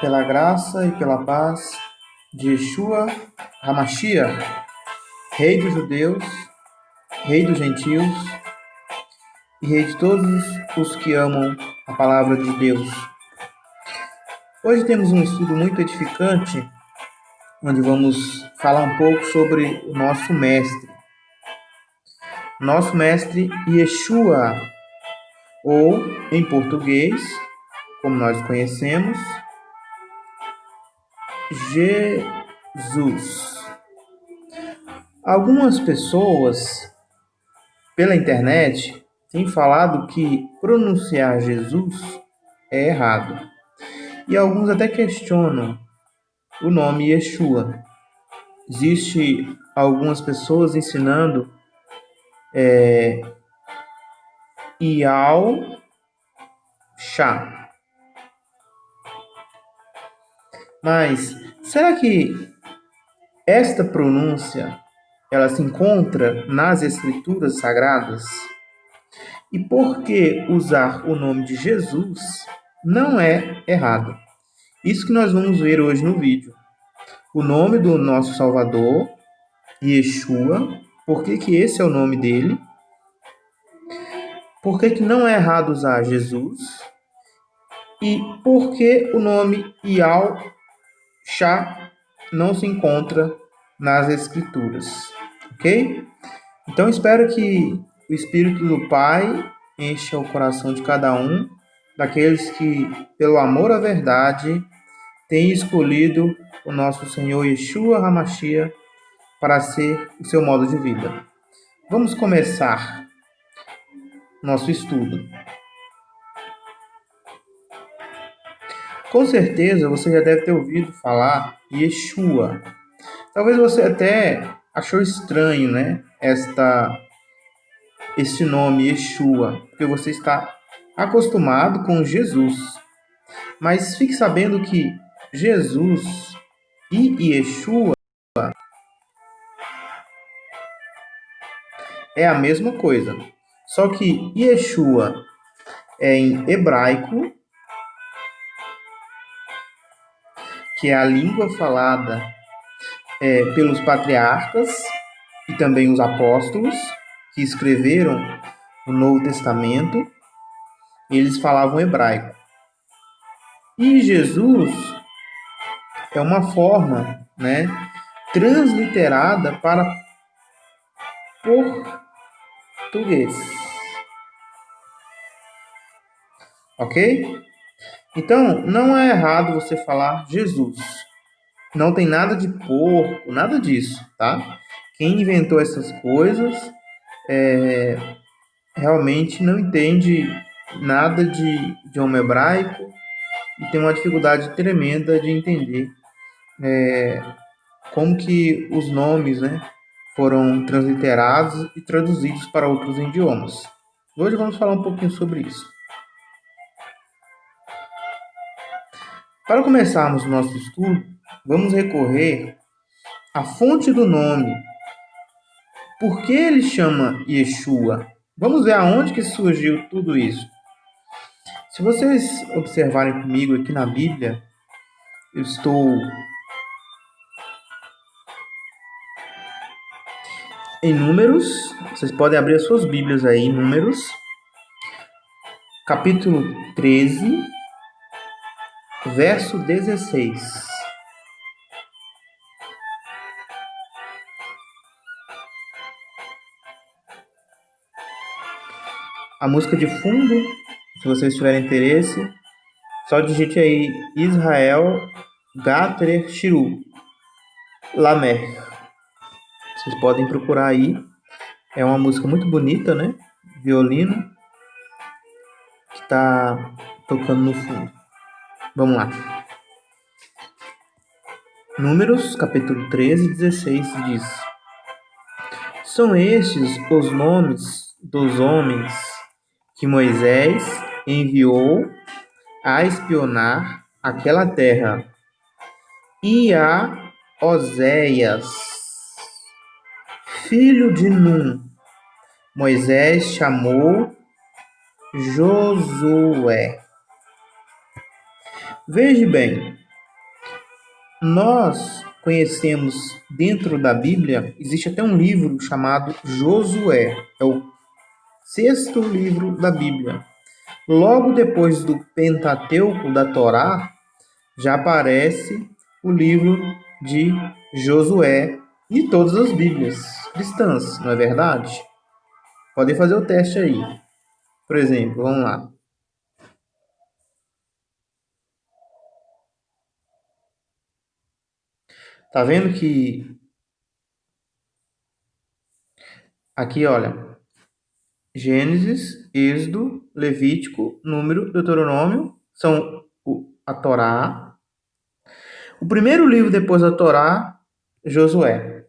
pela graça e pela paz de Yeshua HaMashiach, Rei dos judeus, Rei dos gentios e Rei de todos os que amam a palavra de Deus. Hoje temos um estudo muito edificante, onde vamos falar um pouco sobre o nosso mestre. Nosso mestre Yeshua, ou em português, como nós conhecemos, Jesus. Algumas pessoas pela internet têm falado que pronunciar Jesus é errado. E alguns até questionam o nome Yeshua. Existe algumas pessoas ensinando Yao Shá. Mas será que esta pronúncia ela se encontra nas Escrituras Sagradas? E por que usar o nome de Jesus não é errado? Isso que nós vamos ver hoje no vídeo. O nome do nosso Salvador, Yeshua, por que esse é o nome dele? Por que não é errado usar Jesus? E por que o nome Yahshua não se encontra nas Escrituras? Ok? Então, espero que o Espírito do Pai encha o coração de cada um, daqueles que, pelo amor à verdade, têm escolhido o nosso Senhor Yeshua HaMashiach para ser o seu modo de vida. Vamos começar nosso estudo. Com certeza você já deve ter ouvido falar Yeshua. Talvez você até achou estranho, né? Este nome Yeshua, porque você está acostumado com Jesus. Mas fique sabendo que Jesus e Yeshua é a mesma coisa. Só que Yeshua é em hebraico, que é a língua falada pelos patriarcas e também os apóstolos que escreveram o Novo Testamento. Eles falavam hebraico. E Jesus é uma forma, né, transliterada para português. Ok? Então, não é errado você falar Jesus. Não tem nada de porco, nada disso, tá? Quem inventou essas coisas realmente não entende nada de idioma hebraico e tem uma dificuldade tremenda de entender como que os nomes, né, foram transliterados e traduzidos para outros idiomas. Hoje vamos falar um pouquinho sobre isso. Para começarmos o nosso estudo, vamos recorrer à fonte do nome. Por que ele chama Yeshua? Vamos ver aonde que surgiu tudo isso. Se vocês observarem comigo aqui na Bíblia, eu estou em Números. Vocês podem abrir as suas Bíblias aí, Números, capítulo 13, verso 16. A música de fundo, se vocês tiverem interesse, só digite aí Israel Gater Shiru Lamer. Vocês podem procurar aí. É uma música muito bonita, né? Violino que está tocando no fundo. Vamos lá. Números, capítulo 13, 16 diz: São estes os nomes dos homens que Moisés enviou a espionar aquela terra. E a Oséias, filho de Num, Moisés chamou Josué. Veja bem, Nós conhecemos dentro da Bíblia, existe até um livro chamado Josué, é o sexto livro da Bíblia. Logo depois do Pentateuco da Torá, já aparece o livro de Josué e todas as Bíblias cristãs, não é verdade? Podem fazer o teste aí. Por exemplo, vamos lá. Tá vendo que aqui, olha, Gênesis, Êxodo, Levítico, Número, Deuteronômio são a Torá. O primeiro livro depois da Torá, Josué.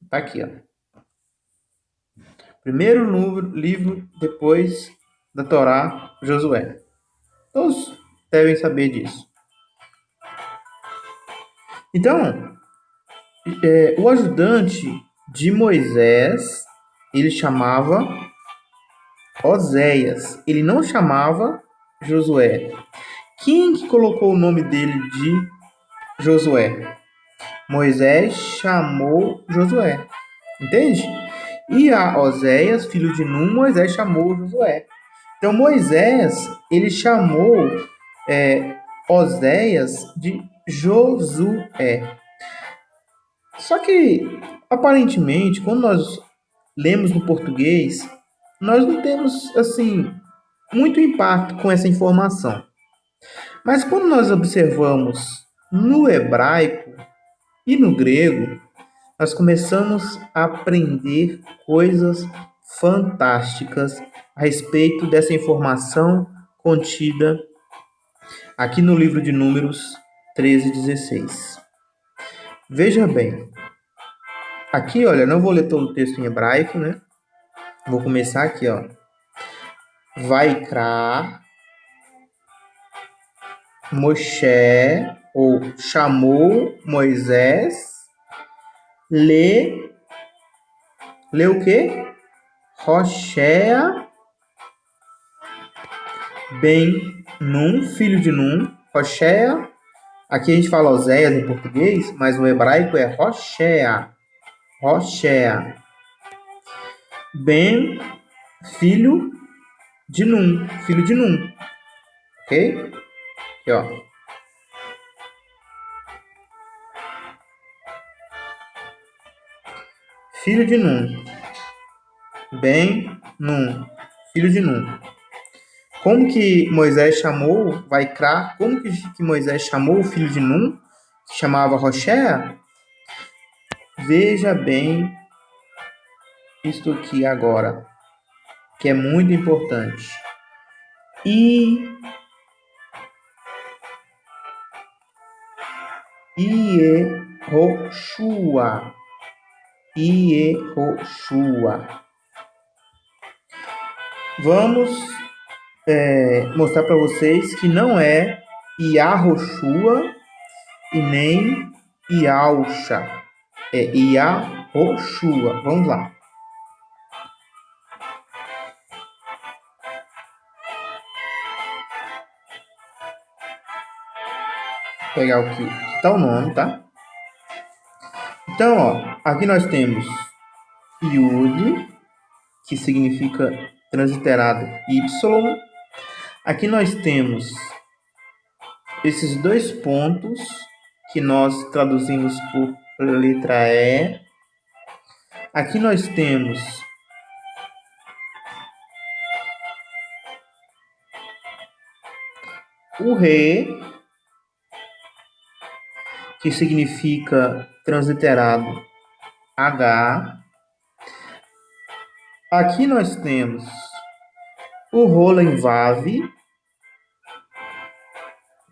Tá aqui, ó. Primeiro livro depois da Torá, Josué. Todos devem saber disso. Então, o ajudante de Moisés, ele chamava Oséias. Ele não chamava Josué. Quem que colocou o nome dele de Josué? Moisés chamou Josué. Entende? E a Oséias, filho de Num, Moisés chamou Josué. Então, Moisés, ele chamou Oséias de Josué. Só que, aparentemente, quando nós lemos no português, nós não temos, assim, muito impacto com essa informação. Mas quando nós observamos no hebraico e no grego, nós começamos a aprender coisas fantásticas a respeito dessa informação contida aqui no livro de Números 13:16. Veja bem, aqui, olha, não vou ler todo o texto em hebraico, né? Vou começar aqui, ó. Vaikra, Moshe, ou chamou Moisés, lê o quê? Roshea ben Num, filho de Num. Roshea, aqui a gente fala Oséias em português, mas no hebraico é Roshea. Roshea. Ben, filho de Num. Filho de Num. Ok? Aqui, ó. Filho de Num. Ben Num. Filho de Num. Como que Moisés chamou, Vaikra, como que Moisés chamou o filho de Num, que chamava Roshea? Veja bem isto aqui agora, que é muito importante. Iehoshua. Iehoshua. Vamos mostrar para vocês que não é Iahoshua e nem Iausha. É Iahoshua. Vamos lá. Vou pegar o que tá o nome, tá? Então, ó, aqui nós temos Yud, que significa transliterado Y. Aqui nós temos esses dois pontos que nós traduzimos por letra E. Aqui nós temos o Re, que significa transliterado H. Aqui nós temos o Rolen Vav,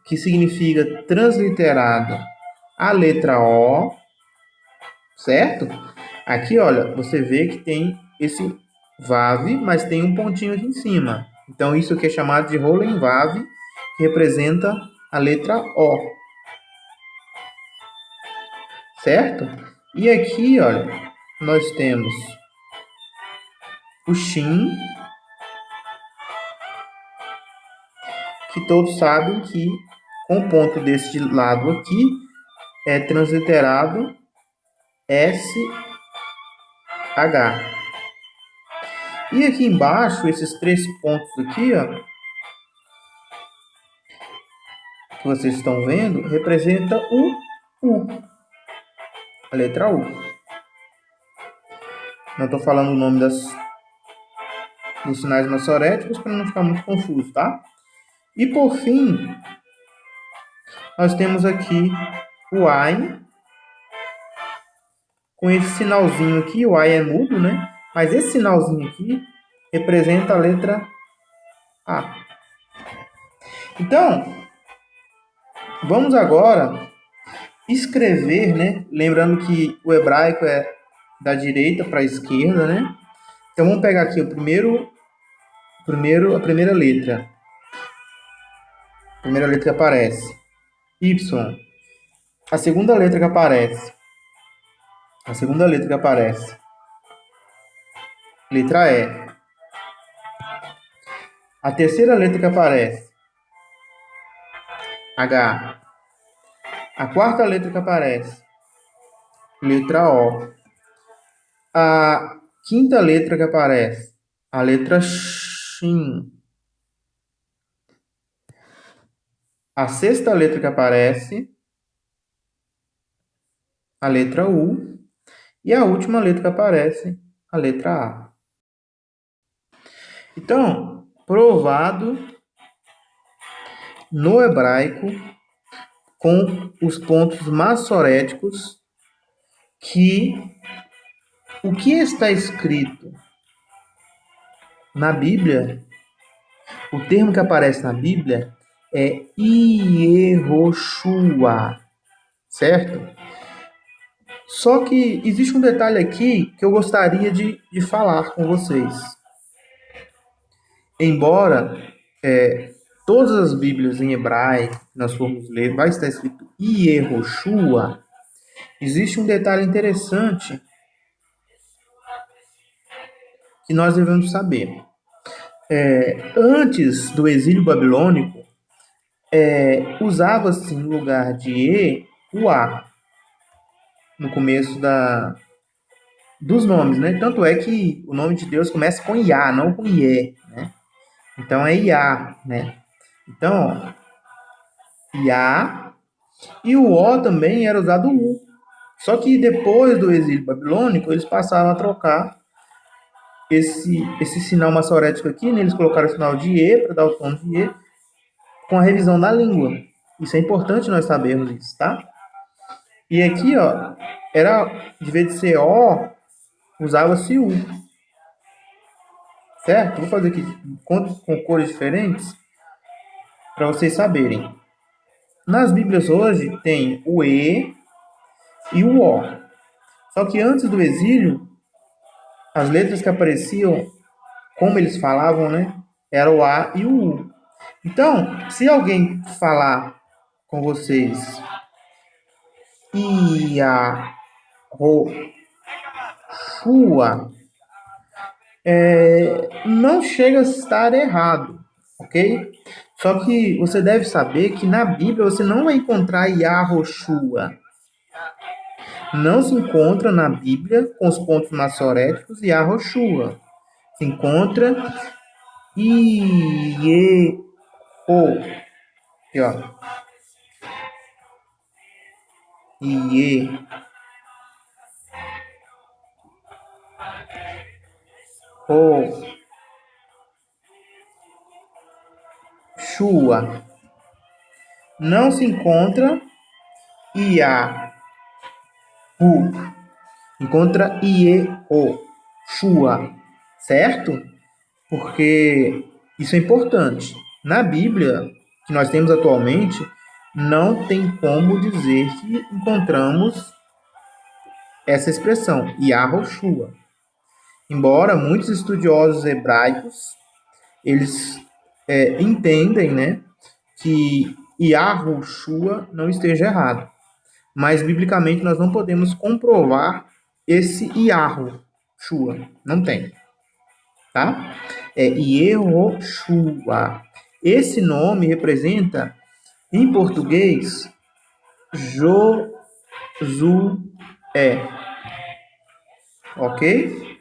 que significa transliterado a letra O, certo? Aqui, olha, você vê que tem esse Vav, mas tem um pontinho aqui em cima. Então, isso aqui é chamado de Rolen Vav, que representa a letra O. Certo? E aqui, olha, nós temos o Shin, que todos sabem que com o ponto desse lado aqui é transliterado SH. E aqui embaixo, esses 3 pontos aqui, ó, que vocês estão vendo, representa o U, a letra U. Não estou falando o nome dos sinais maçoréticos para não ficar muito confuso, tá? E por fim, nós temos aqui o I, com esse sinalzinho aqui, o I é mudo, né? Mas esse sinalzinho aqui representa a letra A. Então, vamos agora escrever, né? Lembrando que o hebraico é da direita para a esquerda, né? Então, vamos pegar aqui a primeira letra. A primeira letra que aparece. Y. A segunda letra que aparece. Letra E. A terceira letra que aparece. H. A quarta letra que aparece. Letra O. A quinta letra que aparece. A letra Shin. A sexta letra que aparece. A letra U. E a última letra que aparece. A letra A. Então, provado no hebraico com os pontos maçoréticos que o que está escrito na Bíblia, o termo que aparece na Bíblia é Yehoshua, certo? Só que existe um detalhe aqui que eu gostaria de falar com vocês. Embora todas as Bíblias em hebraico que nós formos ler, vai estar escrito Yehoshua, existe um detalhe interessante que nós devemos saber. Antes do exílio babilônico, usava-se no lugar de E, o A, no começo dos nomes, né? Tanto é que o nome de Deus começa com Iá, não com Ié, né? Então é Iá, né? Então, Iá, e o O também era usado o U. Só que depois do exílio babilônico, eles passaram a trocar esse sinal maçorético aqui, né? Eles colocaram o sinal de E para dar o tom de E, com a revisão da língua. Isso é importante nós sabermos isso, tá? E aqui, ó, de vez de ser O, usava-se U. Certo? Vou fazer aqui com cores diferentes para vocês saberem. Nas Bíblias hoje tem o E e o O. Só que antes do exílio, as letras que apareciam, como eles falavam, né? Era o A e o U. Então, se alguém falar com vocês Ia, Ro, Shua, não chega a estar errado, ok? Só que você deve saber que na Bíblia você não vai encontrar Yahoshua. Não se encontra na Bíblia com os pontos maçoréticos Yahoshua. Se encontra Ieho. Aqui, ó. Ieho. Shua. Não se encontra Iahu. Encontra Ieho. Shua. Certo? Porque isso é importante. Na Bíblia que nós temos atualmente, não tem como dizer que encontramos essa expressão, Yahoshua. Embora muitos estudiosos hebraicos, eles entendem, né, que Yahoshua não esteja errado. Mas, biblicamente, nós não podemos comprovar esse Yahoshua. Não tem. Tá? É Yehoshua. Esse nome representa, em português, Ok?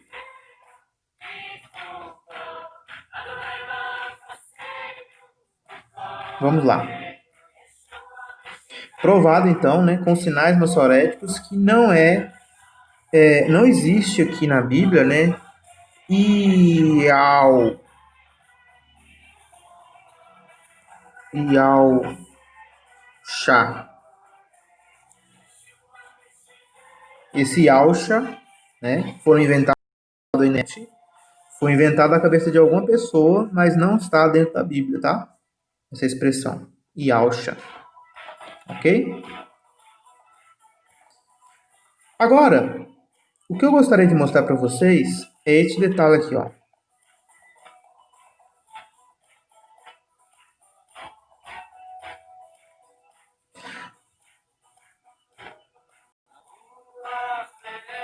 Vamos lá. Provado, então, né, com sinais massoréticos que não existe aqui na Bíblia, né, Iau, Iauxa. Esse Iauxa, né, foi inventado na cabeça de alguma pessoa, mas não está dentro da Bíblia, tá? Essa expressão, Iauxa, ok? Agora, o que eu gostaria de mostrar para vocês é esse detalhe aqui, ó.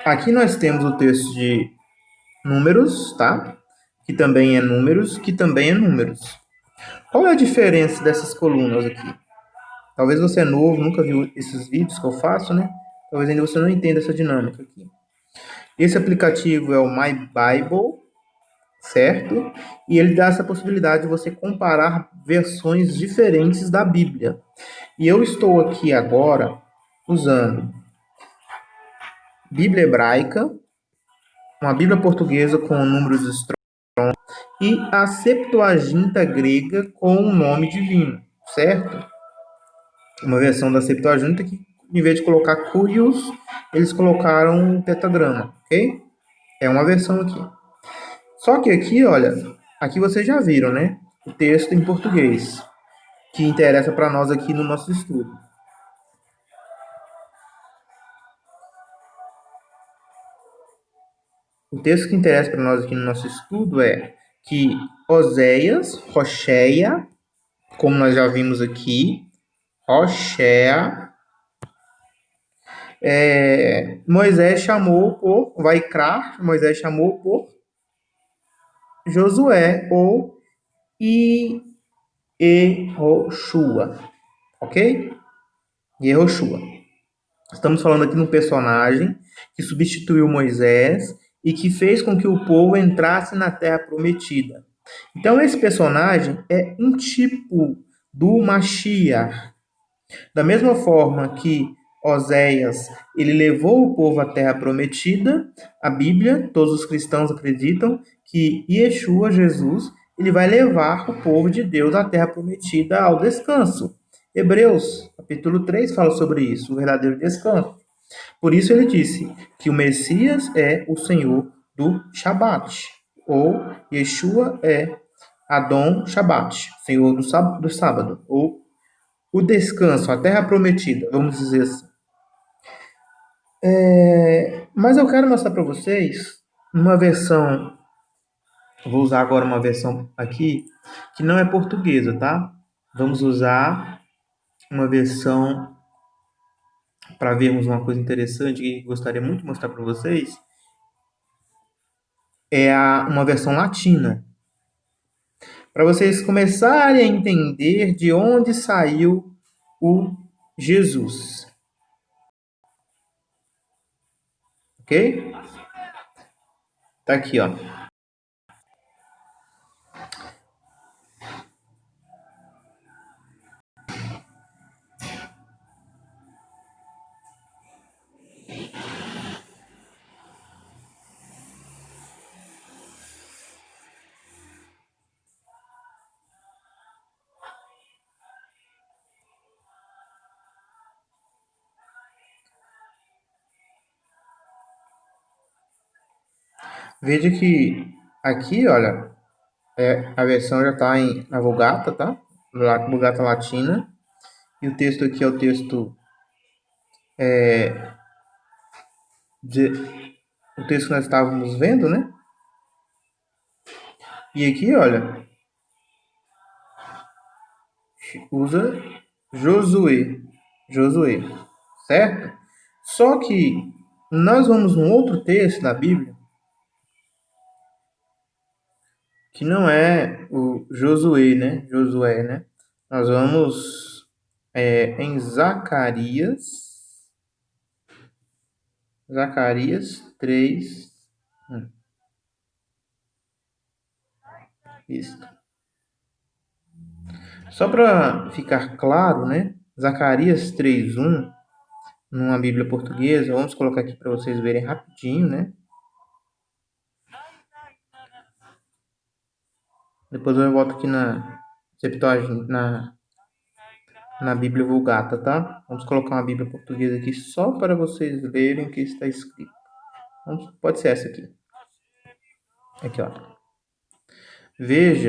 Aqui nós temos o texto de Números, tá? Que também é números, que também é números. Qual é a diferença dessas colunas aqui? Talvez você é novo, nunca viu esses vídeos que eu faço, né? Talvez ainda você não entenda essa dinâmica aqui. Esse aplicativo é o My Bible, certo? E ele dá essa possibilidade de você comparar versões diferentes da Bíblia. E eu estou aqui agora usando Bíblia hebraica, uma Bíblia portuguesa com números e a Septuaginta grega com o nome divino, certo? Uma versão da Septuaginta que, em vez de colocar Curios, eles colocaram um tetragrama, ok? É uma versão aqui. Só que aqui, olha, aqui vocês já viram, né? O texto em português, que interessa para nós aqui no nosso estudo. O texto que interessa para nós aqui no nosso estudo é que Oséias, Rocheia, como nós já vimos aqui, Rocheia, Moisés chamou por Vaikra, Moisés chamou por Josué ou Yehoshua, ok? Yehoshua. Estamos falando aqui de um personagem que substituiu Moisés e que fez com que o povo entrasse na Terra Prometida. Então, esse personagem é um tipo do Mashiach. Da mesma forma que Oséias, ele levou o povo à Terra Prometida, a Bíblia, todos os cristãos acreditam que Yeshua, Jesus, ele vai levar o povo de Deus à Terra Prometida ao descanso. Hebreus, capítulo 3, fala sobre isso, o verdadeiro descanso. Por isso ele disse que o Messias é o Senhor do Shabat, ou Yeshua é Adon Shabat, Senhor do sábado, ou o descanso, a terra prometida, vamos dizer assim. Mas eu quero mostrar para vocês uma versão, vou usar agora uma versão aqui, que não é portuguesa, tá? Vamos usar uma versão para vermos uma coisa interessante que gostaria muito de mostrar para vocês. É uma versão latina, para vocês começarem a entender de onde saiu o Jesus. Ok? Tá aqui, ó. Veja que aqui, olha, a versão já está na Vulgata, tá? Vulgata Latina. E o texto aqui é o texto o texto que nós estávamos vendo, né? E aqui, olha, usa Josué, Josué, certo? Só que nós vamos num outro texto da Bíblia que não é o Josué, né? Josué, né? Nós vamos em Zacarias Zacarias 3. Isso. Só para ficar claro, né? Zacarias 3:1, numa Bíblia portuguesa, vamos colocar aqui para vocês verem rapidinho, né? Depois eu volto aqui na Septuaginta, na Bíblia Vulgata, tá? Vamos colocar uma Bíblia portuguesa aqui só para vocês verem o que está escrito. Pode ser essa aqui. Aqui, ó. Veja,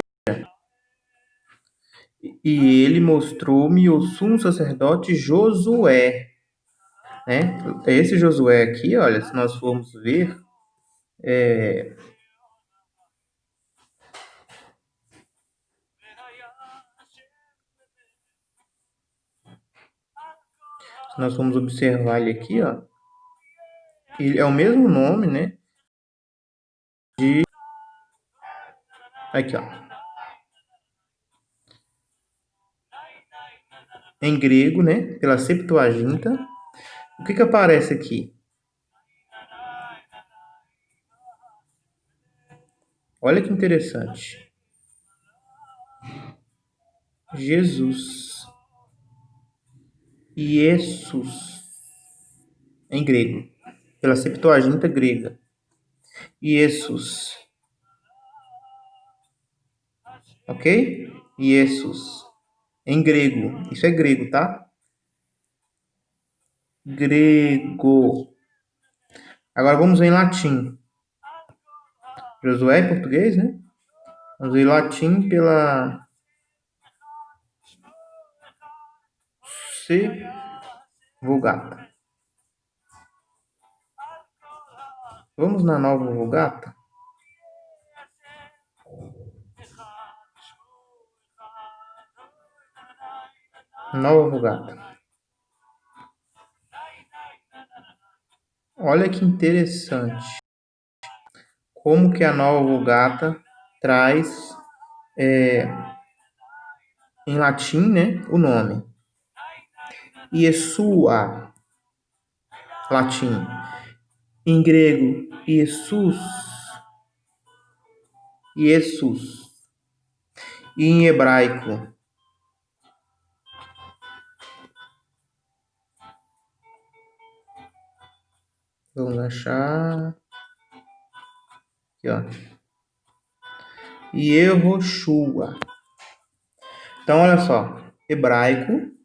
e ele mostrou-me o sumo sacerdote Josué, né? Esse Josué aqui, olha, se nós formos ver, se nós formos observar ele aqui, ó, ele é o mesmo nome, né? Aqui, ó. Em grego, né? Pela Septuaginta. O que aparece aqui? Olha que interessante. Jesus. Iesus. Em grego. Pela Septuaginta grega. Iesus. Ok? Iesus. Em grego. Isso é grego, tá? Grego. Agora vamos em latim. Josué em português, né? Vamos em latim pela C. Vulgata. Vamos na nova Vulgata? Nova Vulgata. Olha que interessante. Como que a nova Vulgata traz em latim, né, o nome. Iesua, latim. Em grego, Iesus. Iesus. E em hebraico, vamos achar aqui, ó. Yehoshua. Então, olha só. Hebraico.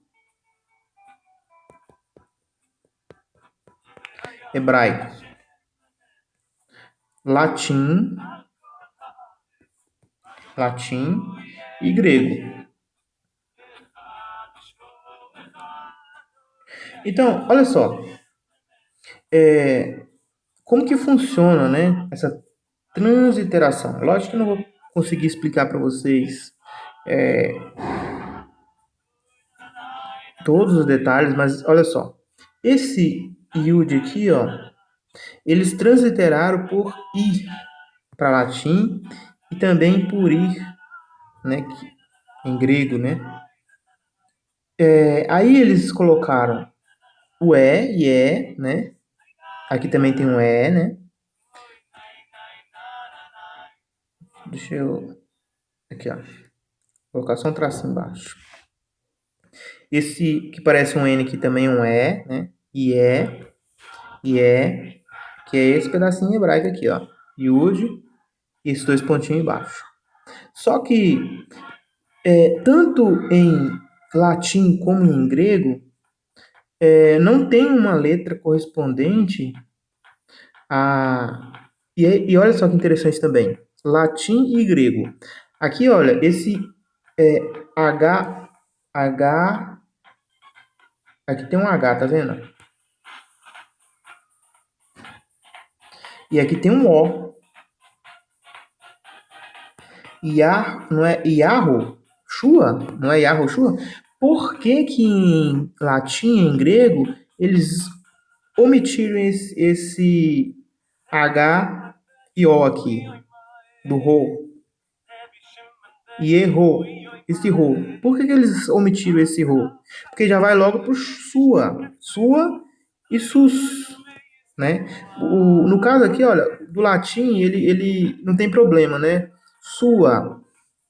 Latim e grego. Então, olha só. Como que funciona, né, essa transliteração? Lógico que eu não vou conseguir explicar para vocês todos os detalhes, mas olha só. Esse Yud aqui, ó, eles transliteraram por I para latim e também por Ir, né, em grego, né? Aí eles colocaram o E, e, né? Aqui também tem um E, né? Deixa eu... Aqui, ó. Vou colocar só um tracinho embaixo. Esse que parece um N aqui também é um E, né? E, que é esse pedacinho hebraico aqui, ó. Yud e esses dois pontinhos embaixo. Só que, tanto em latim como em grego, não tem uma letra correspondente a... E olha só que interessante também. Latim e grego. Aqui, olha, esse H... Aqui tem um H, tá vendo? E aqui tem um O. Não é Yahu? Shua? Não é Yahu Shua? Por que que em latim e em grego eles omitiram esse H e O aqui? Do Ro. E errou. Esse Ro. Por que que eles omitiram esse Ro? Porque já vai logo pro Sua. Sua e Sus. né? No caso aqui, olha, do latim, ele não tem problema, né? Sua,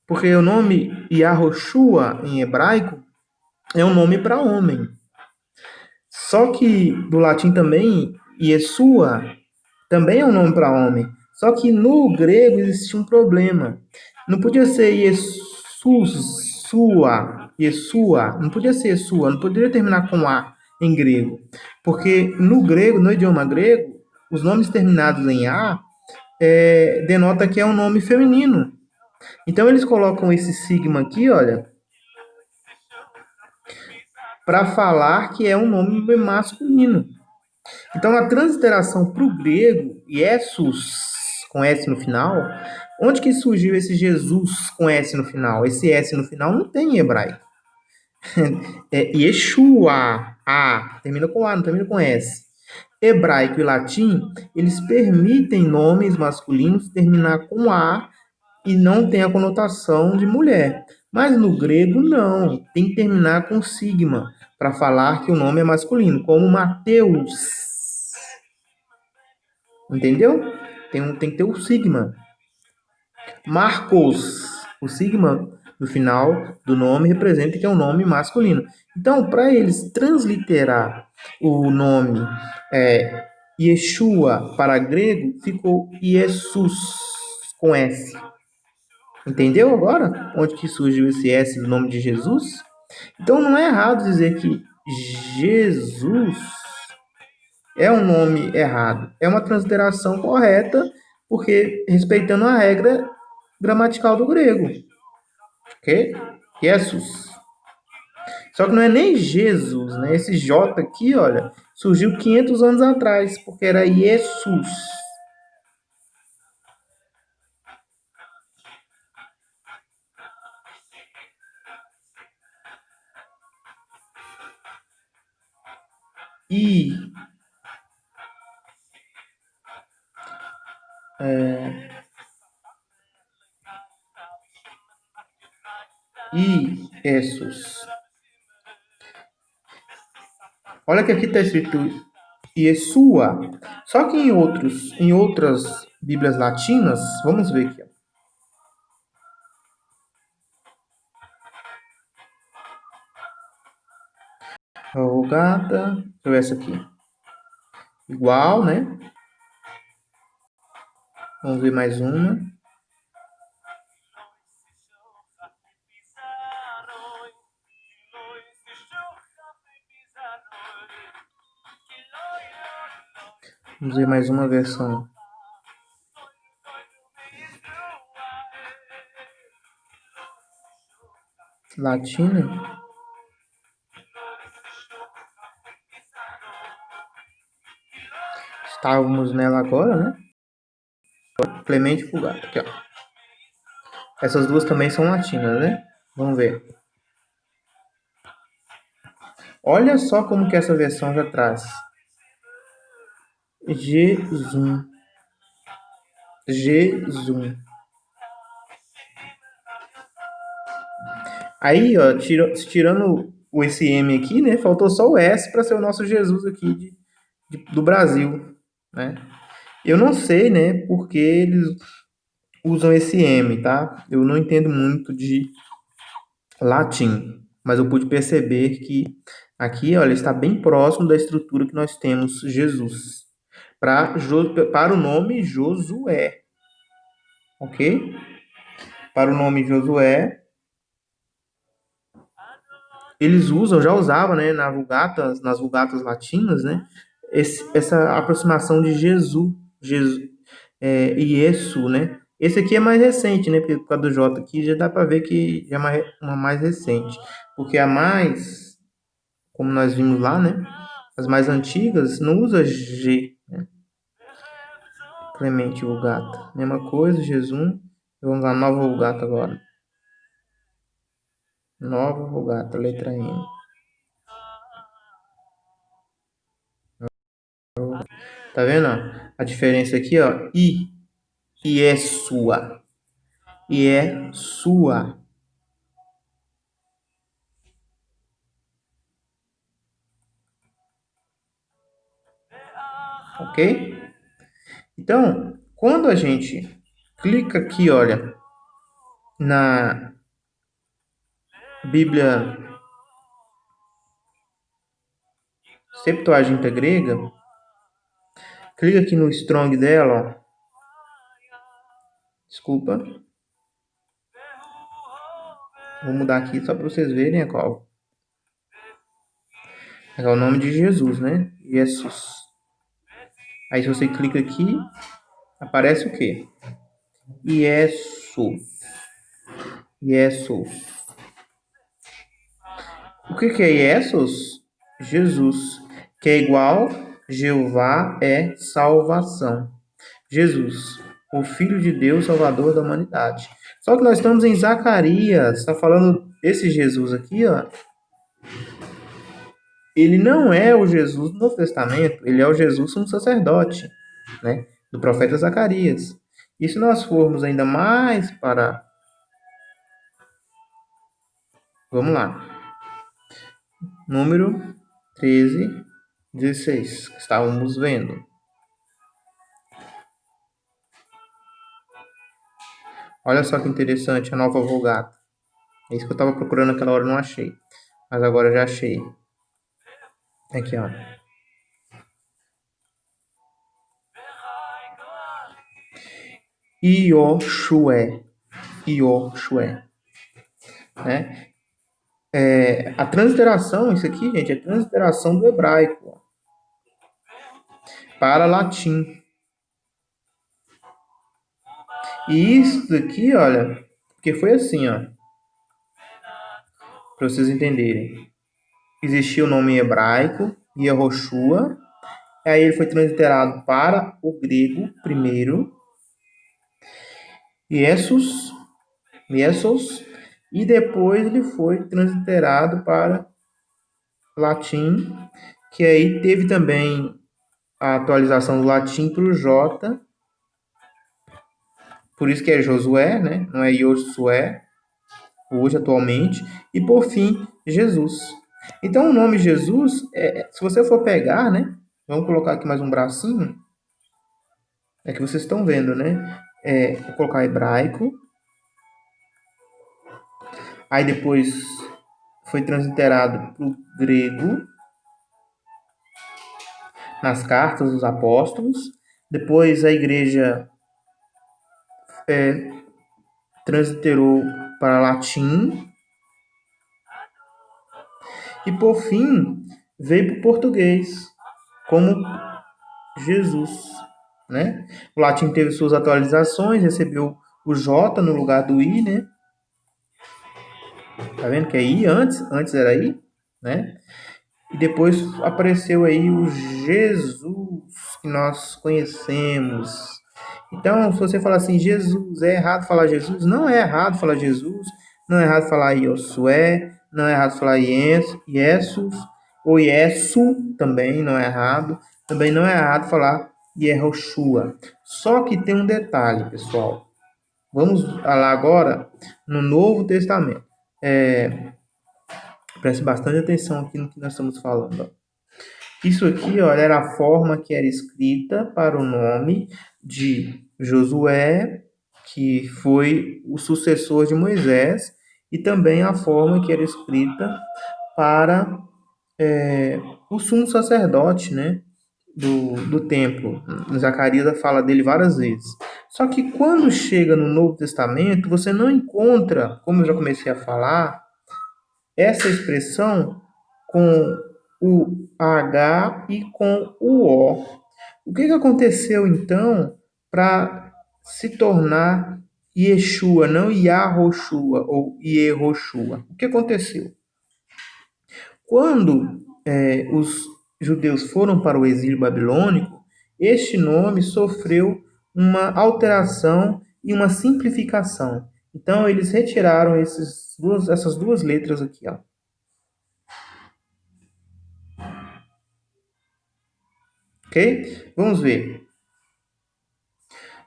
porque o nome Yahoshua em hebraico é um nome para homem. Só que do latim também, Yeshua também é um nome para homem. Só que no grego existia um problema. Não podia ser Jesus, sua, Yeshua, não podia ser Yeshua, não poderia terminar com A em grego. Porque no grego, no idioma grego, os nomes terminados em A denota que é um nome feminino. Então eles colocam esse sigma aqui, olha, para falar que é um nome masculino. Então, na transliteração para o grego, Jesus, com S no final, onde que surgiu esse Jesus com S no final? Esse S no final não tem em hebraico. É Yeshua, A, termina com A, não termina com S. Hebraico e latim, eles permitem nomes masculinos terminar com A e não tem a conotação de mulher. Mas no grego, não. Tem que terminar com sigma para falar que o nome é masculino, como Mateus. Entendeu? Tem que ter o sigma. Marcos. O sigma no final do nome representa que é um nome masculino. Então, para eles transliterar o nome Yeshua para grego, ficou Jesus com S. Entendeu agora? Onde que surgiu esse S do nome de Jesus? Então não é errado dizer que Jesus é um nome errado. É uma transliteração correta, porque respeitando a regra gramatical do grego. Ok? Jesus. Só que não é nem Jesus, né? Esse J aqui, olha, surgiu 500 anos atrás, porque era Jesus. I, Jesus. Olha que aqui está escrito Yeshua. Só que em outras Bíblias latinas, vamos ver aqui. Vulgata, deixa eu ver essa aqui. Igual, né? Vamos ver mais uma. Vamos ver mais uma versão latina. Estávamos nela agora, né? Clemente Vulgata. Aqui, ó. Essas duas também são latinas, né? Vamos ver. Olha só como que essa versão já traz. Jesus. Jesus. Aí, ó, tirando esse M aqui, né? Faltou só o S para ser o nosso Jesus aqui do Brasil, né? Eu não sei, né, porque eles usam esse M, tá? Eu não entendo muito de latim, mas eu pude perceber que aqui, olha, está bem próximo da estrutura que nós temos Jesus. Para o nome Josué, ok? Para o nome Josué, eles usam, já usavam, né, nas vulgatas latinas, né, essa aproximação de Jesus, Iesu, né? Esse aqui é mais recente, né? Porque por causa do J aqui já dá para ver que já é uma mais recente, porque a mais, como nós vimos lá, né? As mais antigas não usa G, né? Clemente Vulgata, mesma coisa, Jesus. Vamos lá, nova Vulgata agora. Nova Vulgata, letra N. Tá vendo? Ó? A diferença aqui, ó, e é sua. E é sua. ok? Então, quando a gente clica aqui, olha, na Bíblia Septuaginta grega, clica aqui no Strong dela, ó. Desculpa. Vou mudar aqui só para vocês verem a qual. É o nome de Jesus, né? Jesus. Aí se você clica aqui, aparece o quê? Jesus. Jesus. O que é Jesus? Jesus. Que é igual Jeová é salvação. Jesus, o Filho de Deus, Salvador da humanidade. Só que nós estamos em Zacarias, está falando esse Jesus aqui, ó. Ele não é o Jesus do Novo Testamento, ele é o Jesus sumo sacerdote, né? Do profeta Zacarias. E se nós formos ainda mais para. Vamos lá. Número 13, 16, que estávamos vendo. Olha só que interessante a nova Vulgata. É isso que eu estava procurando naquela hora e não achei. Mas agora já achei. Aqui, ó. Ioshua. Ioshua. Né? A transliteração, isso aqui, gente, é transliteração do hebraico ó, para latim. E isso daqui, olha, porque foi assim, ó, para vocês entenderem. Existia o nome hebraico, Yehoshua, aí ele foi transliterado para o grego primeiro, Jesus, e depois ele foi transliterado para latim, que aí teve também a atualização do latim para o J, por isso que é Josué, né? Não é Josué, hoje, atualmente. E por fim, Jesus. Então, o nome Jesus, se você for pegar, né? Vamos colocar aqui mais um bracinho. É que vocês estão vendo, né? Vou colocar hebraico. Aí depois foi transliterado para o grego, nas cartas dos apóstolos. Depois a igreja transliterou para latim. E por fim, veio para o português, como Jesus, né? O latim teve suas atualizações, recebeu o J no lugar do I, né? Tá vendo que é I antes era I, né? E depois apareceu aí o Jesus que nós conhecemos. Então, se você falar assim, Jesus, é errado falar Jesus? Não é errado falar Jesus, não é errado falar Iosué, não é errado falar Jesus, ou Yesu também não é errado. Também não é errado falar Yehoshua. Só que tem um detalhe, pessoal. Vamos lá agora no Novo Testamento. Preste bastante atenção aqui no que nós estamos falando. Ó. Isso aqui, olha, era a forma que era escrita para o nome de Josué, que foi o sucessor de Moisés, e também a forma que era escrita para o sumo sacerdote, né, do templo. Zacarias fala dele várias vezes. Só que quando chega no Novo Testamento, você não encontra, como eu já comecei a falar, essa expressão com o H e com o O. O que aconteceu então para se tornar Yeshua, não Yahoshua ou Yehoshua? O que aconteceu? Quando os judeus foram para o exílio babilônico, este nome sofreu uma alteração e uma simplificação. Então, eles retiraram essas duas letras aqui, ó. Ok? Vamos ver.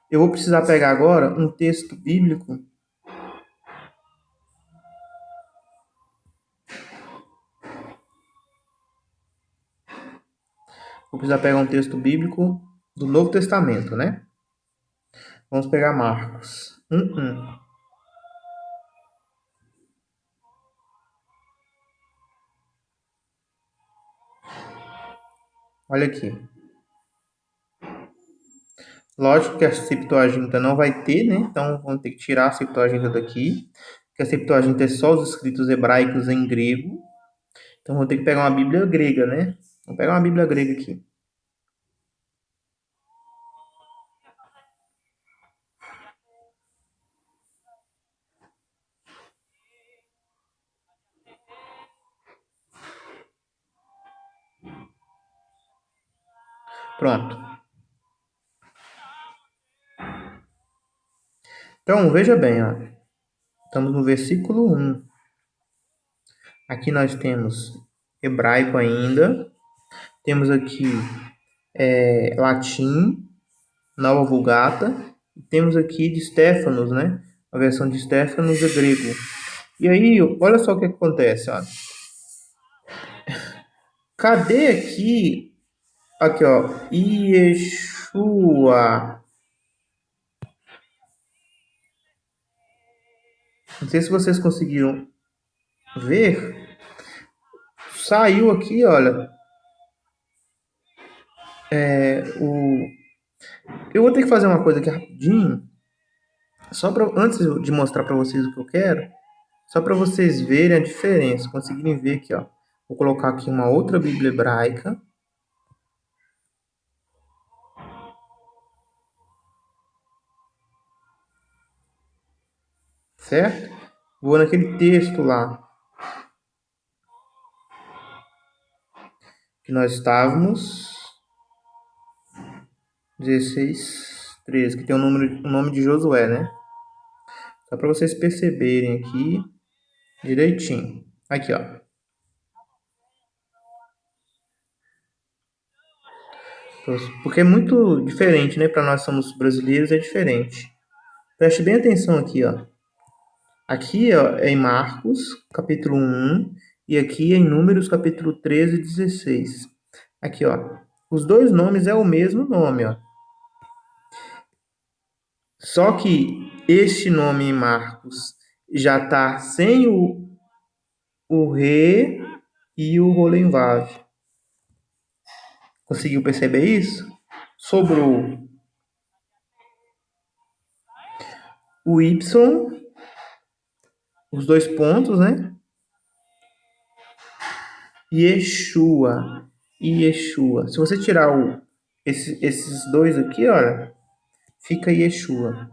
Eu vou precisar pegar agora um texto bíblico. Vou precisar pegar um texto bíblico do Novo Testamento, né? Vamos pegar Marcos 1:1. Olha aqui. Lógico que a Septuaginta não vai ter, né? Então vamos ter que tirar a Septuaginta daqui. Porque a Septuaginta é só os escritos hebraicos em grego. Então vou ter que pegar uma Bíblia grega, né? Vou pegar uma Bíblia grega aqui. Pronto. Então veja bem, ó. Estamos no versículo 1. Aqui nós temos hebraico ainda. Temos aqui latim, Nova Vulgata. E temos aqui de Stefanos, né? A versão de Stefanos é grego. E aí, olha só o que acontece, ó. Cadê aqui? Aqui, ó. Yeshua. Não sei se vocês conseguiram ver. Saiu aqui, olha. Eu vou ter que fazer uma coisa aqui rapidinho. Só para antes de mostrar para vocês o que eu quero. Só para vocês verem a diferença. Conseguirem ver aqui, ó. Vou colocar aqui uma outra Bíblia hebraica. Certo? Vou naquele texto lá que nós estávamos. 16:13, que tem o nome de Josué, né? Só para vocês perceberem aqui direitinho. Aqui, ó. Porque é muito diferente, né? Para nós somos brasileiros é diferente. Preste bem atenção aqui, ó. Aqui, ó, é em Marcos, capítulo 1, e aqui é em Números, capítulo 13 e 16. Aqui, ó. Os dois nomes é o mesmo nome, ó. Só que este nome em Marcos já está sem o re e o rolenvav. Conseguiu perceber isso? Sobrou o y, os dois pontos, né? Yeshua. Yeshua. Se você tirar esses dois aqui, olha, fica Yeshua.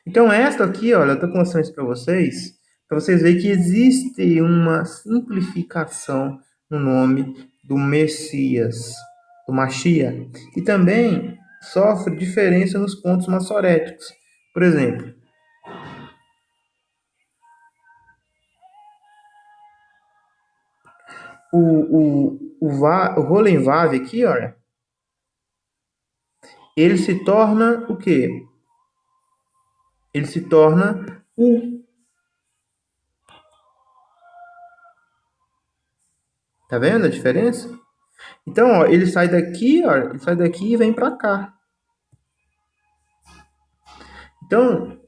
Então, esta aqui, olha, eu estou mostrando isso para vocês verem que existe uma simplificação no nome do Messias, do Mashiach, e também sofre diferença nos pontos massoréticos. Por exemplo, o Rolenvav aqui, olha, ele se torna o quê? Ele se torna U. Tá vendo a diferença? Então, ó, ele sai daqui, ó, ele sai daqui e vem para cá. Então,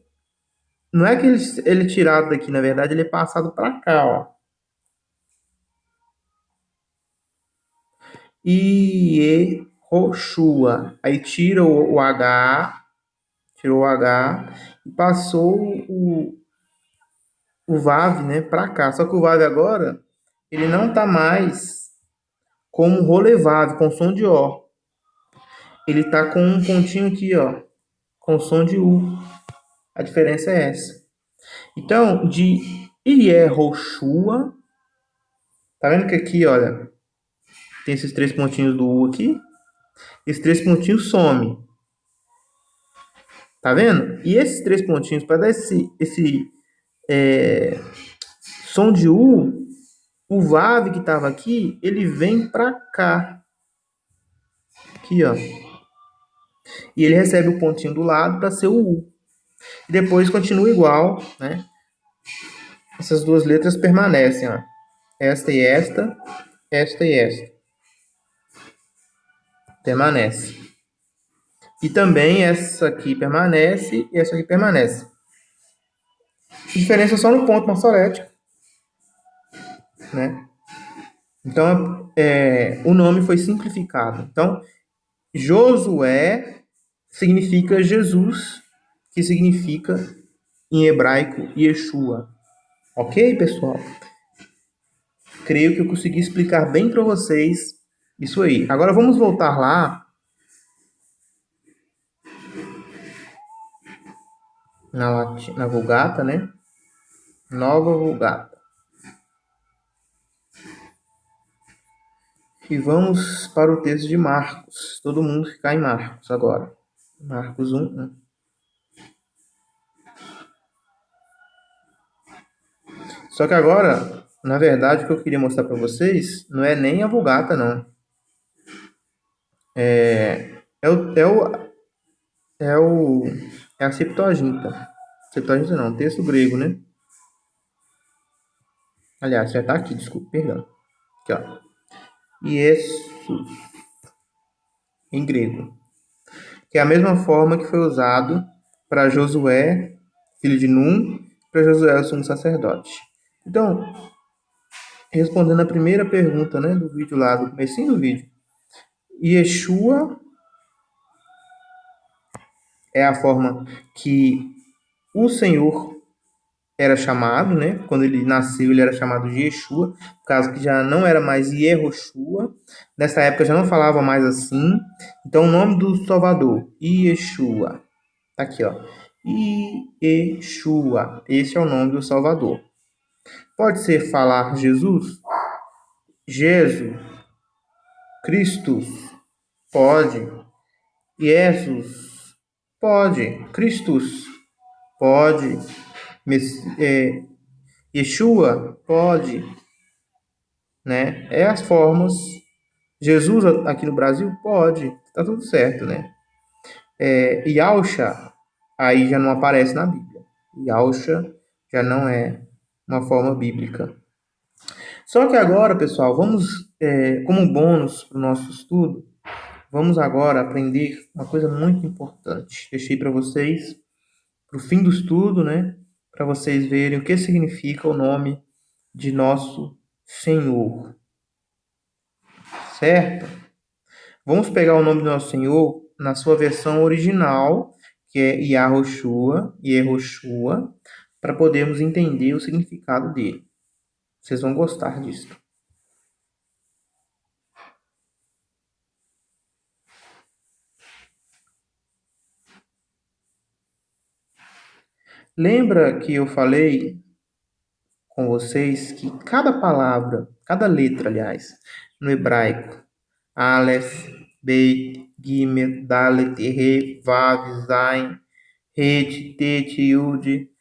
não é que ele é tirado daqui, na verdade, ele é passado para cá, ó. Yehoshua. Aí tira o H, tirou o H e passou o Vav, né, para cá. Só que o Vav agora, ele não tá mais como Rolevav, com som de O. Ele tá com um pontinho aqui, ó, com som de U. A diferença é essa. Então, de Yehoshua, tá vendo que aqui, olha, tem esses três pontinhos do U aqui. Esses três pontinhos some. Tá vendo? E esses três pontinhos, para dar esse som de U, o Vav que estava aqui, ele vem para cá. Aqui, ó. E ele recebe o pontinho do lado para ser o U. E depois continua igual, né? Essas duas letras permanecem, ó. Esta e esta, esta e esta. Permanece. E também essa aqui permanece e essa aqui permanece. A diferença é só no ponto maçorético, né? Então, o nome foi simplificado. Então, Josué significa Jesus, que significa em hebraico Yeshua. Ok, pessoal? Creio que eu consegui explicar bem para vocês isso aí. Agora vamos voltar lá na Vulgata, né? Nova Vulgata. E vamos para o texto de Marcos. Todo mundo ficar em Marcos agora. Marcos 1. Só que agora, na verdade, o que eu queria mostrar para vocês não é nem a Vulgata, não. É o, é o, é o, é a Septuaginta. Septuaginta não, texto grego, né? Aliás, já está aqui, desculpa, perdão. Aqui, ó. Jesus, em grego. Que é a mesma forma que foi usado para Josué, filho de Num, para Josué, o sumo sacerdote. Então, respondendo a primeira pergunta, né, do vídeo lá, do comecinho do vídeo, Yeshua é a forma que o Senhor era chamado, né? Quando ele nasceu, ele era chamado de Yeshua, por causa que já não era mais Yehoshua. Nessa época já não falava mais assim. Então, o nome do Salvador, Yeshua. Tá aqui, ó. Yeshua. Esse é o nome do Salvador. Pode ser falar Jesus? Jesus. Christus? Pode. Jesus? Pode. Christus? Pode. Yeshua? Pode. Né? É as formas. Jesus aqui no Brasil? Pode. Tá tudo certo, né? Yahusha, aí já não aparece na Bíblia. Yahusha já não é uma forma bíblica. Só que agora, pessoal, vamos, como bônus para o nosso estudo, vamos agora aprender uma coisa muito importante. Deixei para vocês, para o fim do estudo, né? Para vocês verem o que significa o nome de nosso Senhor. Certo? Vamos pegar o nome do nosso Senhor na sua versão original, que é Yahushua, Yehoshua, para podermos entender o significado dele. Vocês vão gostar disso. Lembra que eu falei com vocês que cada palavra, cada letra, aliás, no hebraico, Aleph, Beit, Gimel, Dalet, He, Vav, Zain, Het, Tet, Yud,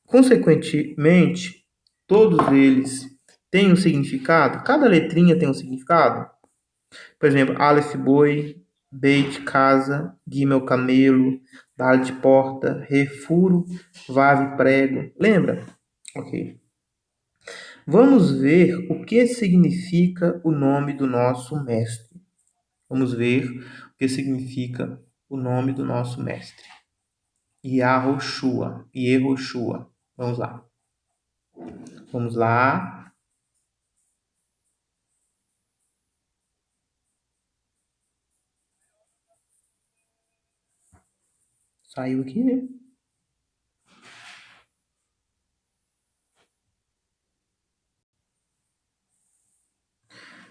consequentemente, todos eles têm um significado, cada letrinha tem um significado. Por exemplo, Aleph, boi, Beit, casa, Gimel, camelo, Dalet, porta, He, furo, Vav, prego. Lembra? Ok. Vamos ver o que significa o nome do nosso mestre. Vamos ver o que significa o nome do nosso mestre. Yahushua. Yehoshua. Vamos lá. Vamos lá. Saiu aqui, né?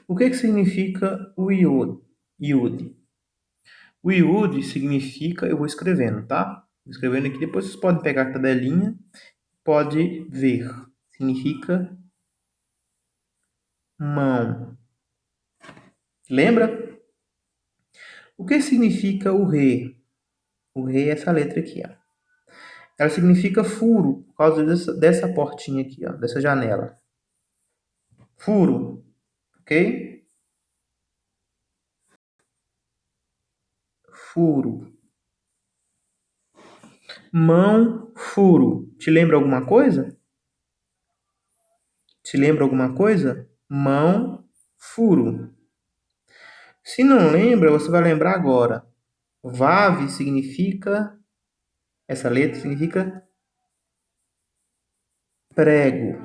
O que significa o Yud? Yud. O Yud significa, eu vou escrevendo, tá? Vou escrevendo aqui, depois vocês podem pegar a tabelinha, pode ver. Significa mão. Lembra? O que significa o Re? O Re é essa letra aqui, ó. Ela significa furo, por causa dessa portinha aqui, ó, dessa janela. Furo, ok? Furo. Mão, furo. Te lembra alguma coisa? Te lembra alguma coisa? Mão, furo. Se não lembra, você vai lembrar agora. Vav significa, essa letra significa prego.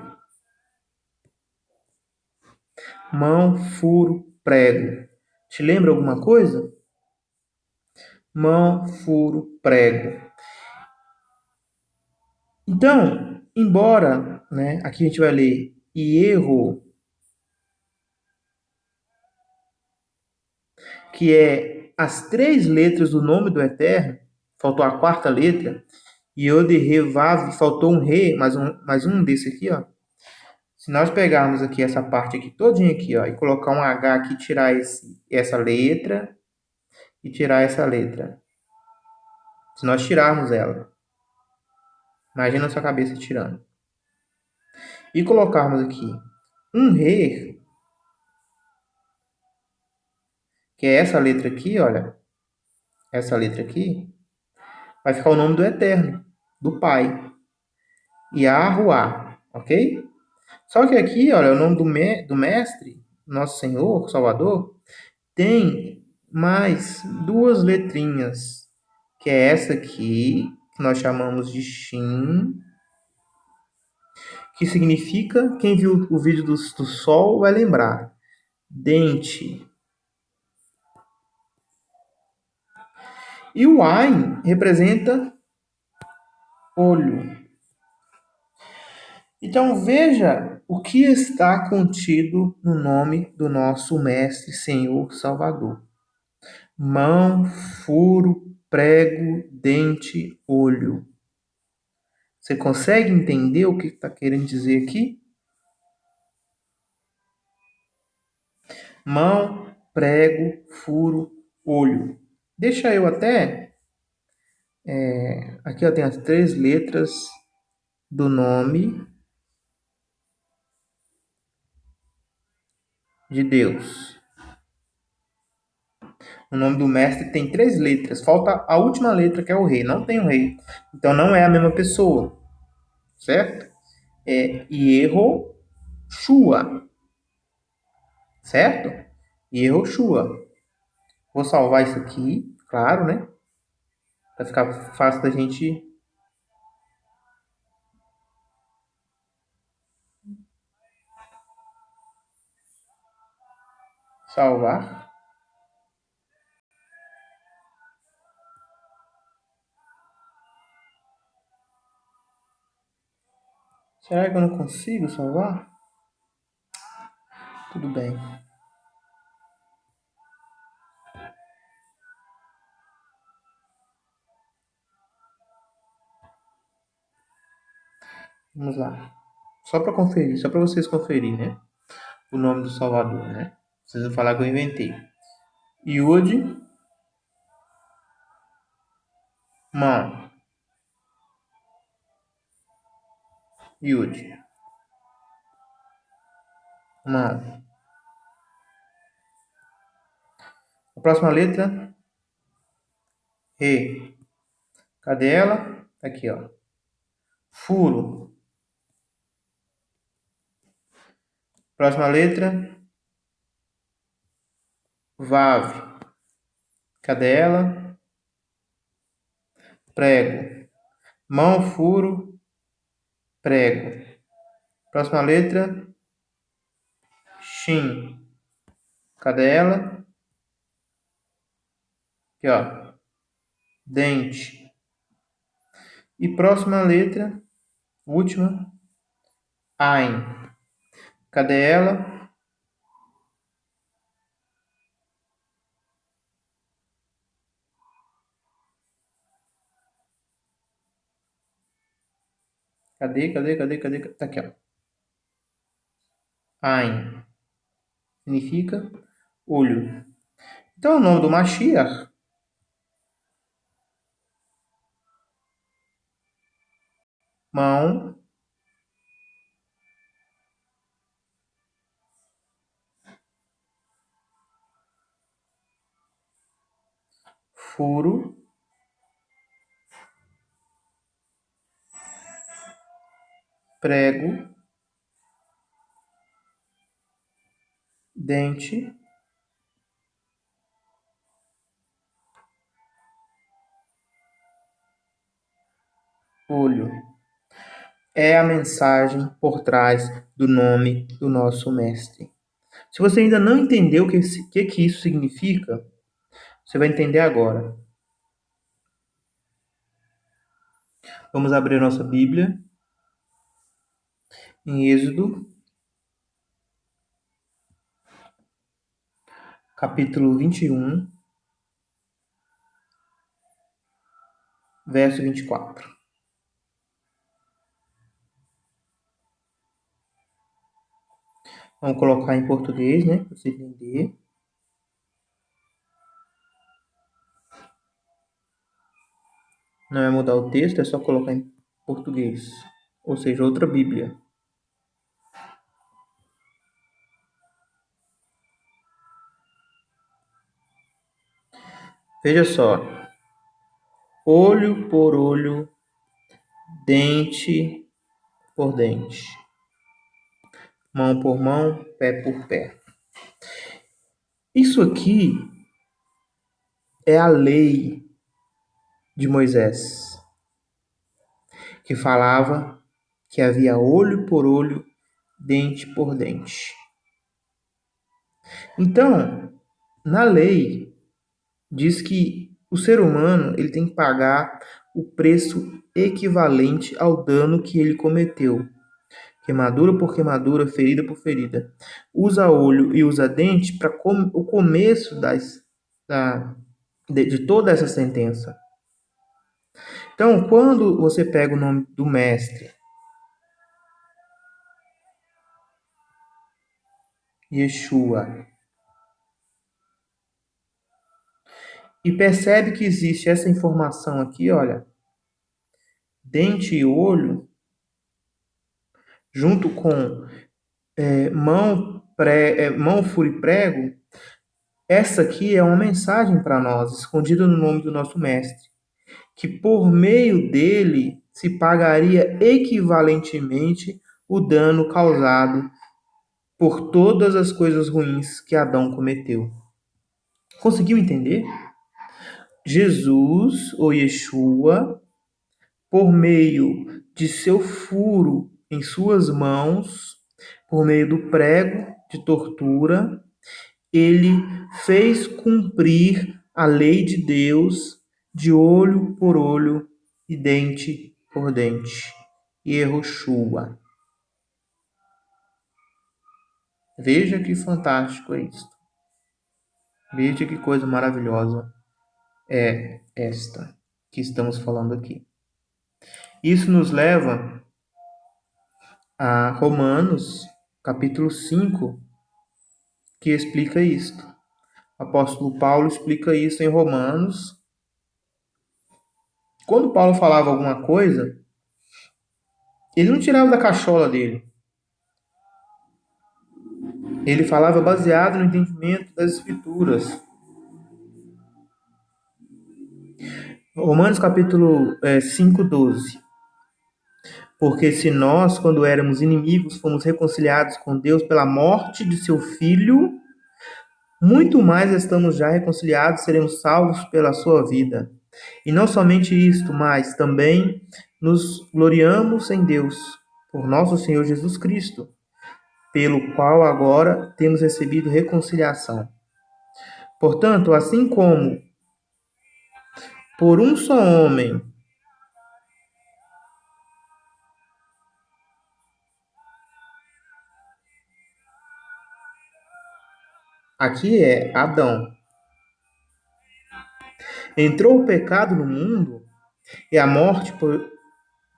Mão, furo, prego. Te lembra alguma coisa? Mão, furo, prego. Então, embora, né, aqui a gente vai ler e erro, que é as três letras do nome do Eterno, faltou a quarta letra, e Yod, Re, Vav, faltou um Re, mais um desse aqui, ó. Se nós pegarmos aqui essa parte aqui, todinha aqui, ó, e colocar um H aqui, tirar essa letra e tirar essa letra. Se nós tirarmos ela, imagina a sua cabeça tirando. E colocarmos aqui um Re, que é essa letra aqui, olha, essa letra aqui, vai ficar o nome do Eterno, do Pai. Yahuá, ok? Só que aqui, olha, o nome do Mestre, nosso Senhor, Salvador, tem mais duas letrinhas, que é essa aqui, que nós chamamos de Shin, que significa, quem viu o vídeo do sol vai lembrar, dente. E o Ain representa olho. Então veja o que está contido no nome do nosso Mestre, Senhor, Salvador. Mão, furo, prego, dente, olho. Você consegue entender o que está querendo dizer aqui? Mão, prego, furo, olho. Deixa eu até... aqui eu tenho as três letras do nome de Deus. O nome do mestre tem três letras. Falta a última letra, que é o rei. Não tem o rei. Então não é a mesma pessoa. Certo? É Yehoshua. Certo? Yehoshua. Vou salvar isso aqui, claro, né? Para ficar fácil da gente salvar. Será que eu não consigo salvar? Tudo bem. Vamos lá. Só para conferir, só para vocês conferirem, né? O nome do Salvador, né? Vocês vão falar que eu inventei. Yud, mão. Yud, mão. A próxima letra, Re. Cadê ela? Tá aqui, ó. Furo. Próxima letra, Vav. Cadê ela? Prego. Mão, furo, prego. Próxima letra, Shin. Cadê ela? Aqui, ó. Dente. E próxima letra, última, Ain. Cadê ela? Cadê? Tá aqui, ó. Ain. Significa olho. Então, o nome do Mashiach, mão, furo, prego, dente, olho. É a mensagem por trás do nome do nosso mestre. Se você ainda não entendeu o que isso significa, você vai entender agora. Vamos abrir nossa Bíblia em Êxodo, capítulo 21, verso 24. Vamos colocar em português, né, para você entender. Não é mudar o texto, é só colocar em português, ou seja, outra Bíblia. Veja só. Olho por olho, dente por dente, mão por mão, pé por pé. Isso aqui é a lei de Moisés, que falava que havia olho por olho, dente por dente. Então, na lei, diz que o ser humano ele tem que pagar o preço equivalente ao dano que ele cometeu. Queimadura por queimadura, ferida por ferida. Usa olho e usa dente para o começo de toda essa sentença. Então, quando você pega o nome do mestre, Yeshua, e percebe que existe essa informação aqui, olha, dente e olho, junto com mão, furo e prego, essa aqui é uma mensagem para nós, escondida no nome do nosso mestre, que por meio dele se pagaria equivalentemente o dano causado por todas as coisas ruins que Adão cometeu. Conseguiu entender? Jesus, ou Yeshua, por meio de seu furo em suas mãos, por meio do prego de tortura, ele fez cumprir a lei de Deus de olho por olho e dente por dente. Yehoshua. Veja que fantástico é isto. Veja que coisa maravilhosa é esta que estamos falando aqui. Isso nos leva a Romanos, capítulo 5, que explica isto. O apóstolo Paulo explica isso em Romanos. Quando Paulo falava alguma coisa, ele não tirava da cachola dele. Ele falava baseado no entendimento das Escrituras. Romanos capítulo 5, 12. Porque se nós, quando éramos inimigos, fomos reconciliados com Deus pela morte de seu Filho, muito mais estamos já reconciliados, seremos salvos pela sua vida. E não somente isto, mas também nos gloriamos em Deus, por nosso Senhor Jesus Cristo, pelo qual agora temos recebido reconciliação. Portanto, assim como por um só homem aqui é Adão, entrou o pecado no mundo e a morte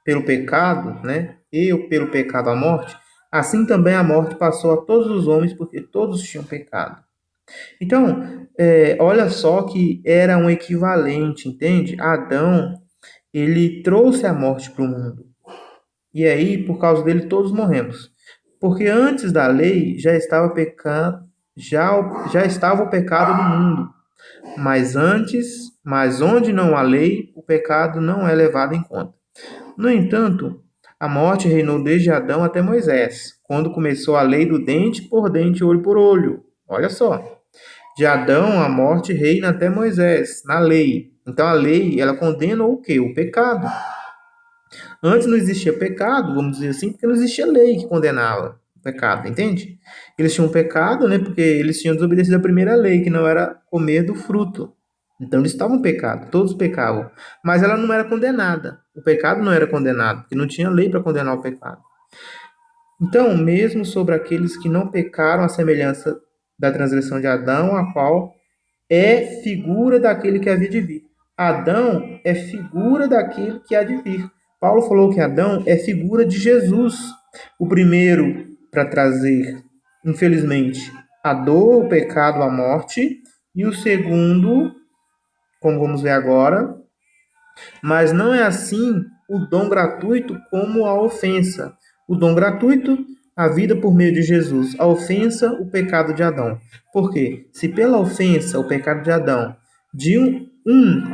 pelo pecado, né? E pelo pecado a morte, assim também a morte passou a todos os homens porque todos tinham pecado. Então, olha só que era um equivalente, entende? Adão, ele trouxe a morte para o mundo. E aí, por causa dele, todos morremos. Porque antes da lei já estava pecado, já estava o pecado no mundo. Mas onde não há lei, o pecado não é levado em conta. No entanto, a morte reinou desde Adão até Moisés, quando começou a lei do dente por dente, olho por olho. Olha só. De Adão, a morte reina até Moisés, na lei. Então, a lei, ela condena o quê? O pecado. Antes não existia pecado, vamos dizer assim, porque não existia lei que condenava o pecado, entende? Eles tinham pecado, né, porque eles tinham desobedecido a primeira lei, que não era comer do fruto. Então eles estavam pecado, todos pecavam, mas ela não era condenada. O pecado não era condenado, porque não tinha lei para condenar o pecado. Então, mesmo sobre aqueles que não pecaram, a semelhança da transgressão de Adão, a qual é figura daquele que havia de vir. Adão é figura daquele que há de vir. Paulo falou que Adão é figura de Jesus, o primeiro para trazer, infelizmente, a dor, o pecado, a morte, e o segundo, como vamos ver agora, mas não é assim o dom gratuito como a ofensa. O dom gratuito, a vida por meio de Jesus. A ofensa, o pecado de Adão. Por quê? Se pela ofensa, o pecado de Adão, de um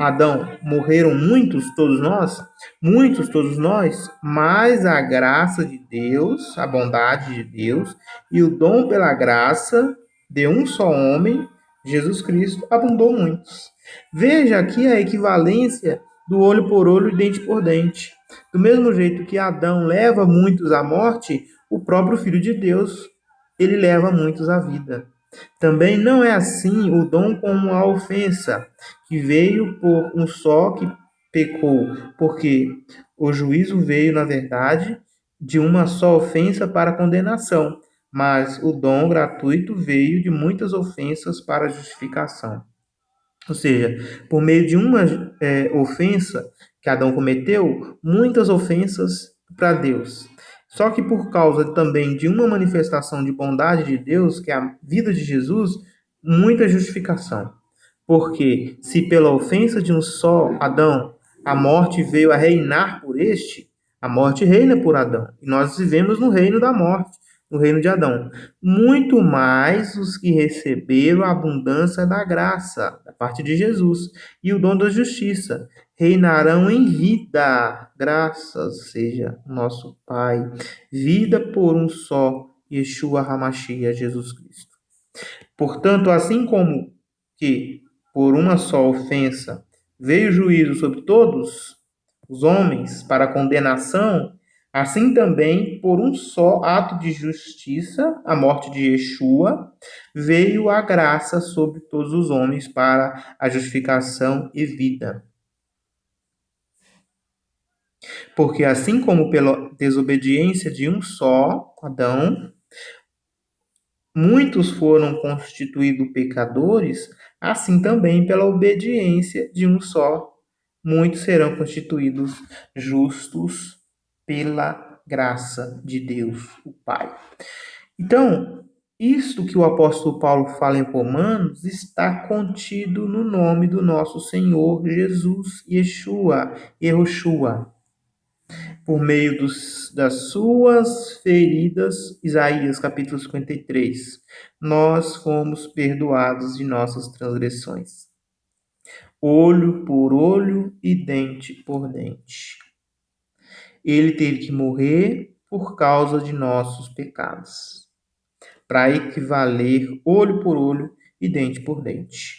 Adão morreram muitos todos nós, mas a graça de Deus, a bondade de Deus e o dom pela graça de um só homem, Jesus Cristo, abundou muitos. Veja aqui a equivalência do olho por olho e dente por dente. Do mesmo jeito que Adão leva muitos à morte, o próprio Filho de Deus, ele leva muitos à vida. Também não é assim o dom como a ofensa, que veio por um só que pecou, porque o juízo veio, na verdade, de uma só ofensa para condenação, mas o dom gratuito veio de muitas ofensas para justificação. Ou seja, por meio de uma ofensa que Adão cometeu, muitas ofensas para Deus. Só que por causa também de uma manifestação de bondade de Deus, que é a vida de Jesus, muita justificação. Porque se pela ofensa de um só Adão a morte veio a reinar por este, a morte reina por Adão. E nós vivemos no reino da morte, no reino de Adão. Muito mais os que receberam a abundância da graça, da parte de Jesus, e o dom da justiça, reinarão em vida, graças seja nosso Pai, vida por um só, Yeshua HaMashiach, Jesus Cristo. Portanto, assim como que por uma só ofensa veio o juízo sobre todos os homens para condenação, assim também por um só ato de justiça, a morte de Yeshua, veio a graça sobre todos os homens para a justificação e vida. Porque assim como pela desobediência de um só, Adão, muitos foram constituídos pecadores, assim também pela obediência de um só, muitos serão constituídos justos pela graça de Deus, o Pai. Então, isto que o apóstolo Paulo fala em Romanos está contido no nome do nosso Senhor Jesus, Yeshua, Yehoshua, por meio das suas feridas, Isaías capítulo 53, nós fomos perdoados de nossas transgressões. Olho por olho e dente por dente. Ele teve que morrer por causa de nossos pecados, para equivaler olho por olho e dente por dente.